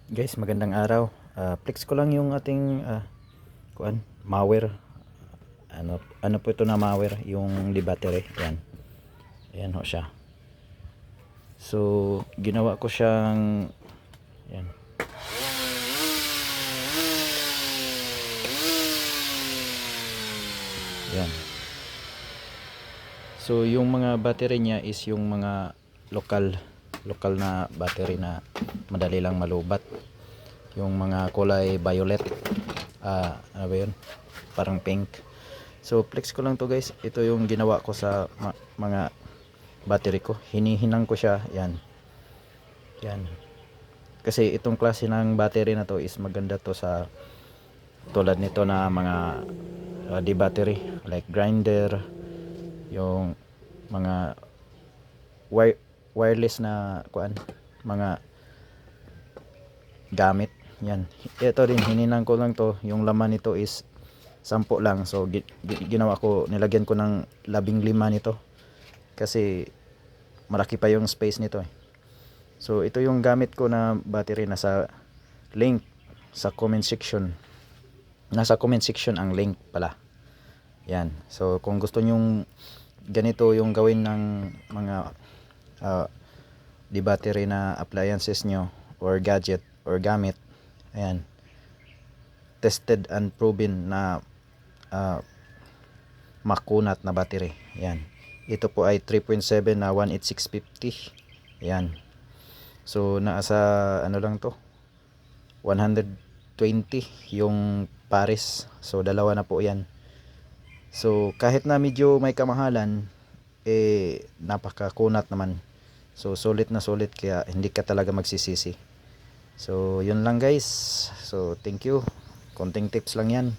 Guys, magandang araw. Flex ko lang yung ating malware. Ano po ito na malware, yung di battery. Yan. Ayan ho siya. So, ginawa ko siyang yan. Yan. So, yung mga battery niya is yung mga local na battery na madali lang malubat. Yung mga kulay violet. Ano ba yun? Parang pink. So flex ko lang to guys. Ito yung ginawa ko sa mga battery ko. Hinihinang ko siya. Yan. Yan. Kasi itong klase ng battery na to is maganda to sa tulad nito na mga di battery like grinder, yung mga wireless na mga gamit. Yan. Ito rin hininang ko lang to. Yung laman nito is 10 lang. So ginawa ko, nilagyan ko ng 15 nito kasi malaki pa yung space nito eh. So ito yung gamit ko na battery. Nasa link sa comment section. Nasa comment section ang link pala. Yan. So kung gusto nyong ganito yung gawin ng mga di battery na appliances nyo or gadget or gamit, ayan, tested and proven na makunat na battery. Yan. Ito po ay 3.7 na 18650. Yan. So nasa ano lang to, 120 yung pares. So dalawa na po yan. So kahit na medyo may kamahalan, napakakunat naman. So sulit na sulit, kaya hindi ka talaga magsisisi. So yun lang guys. So thank you. Konting tips lang yan.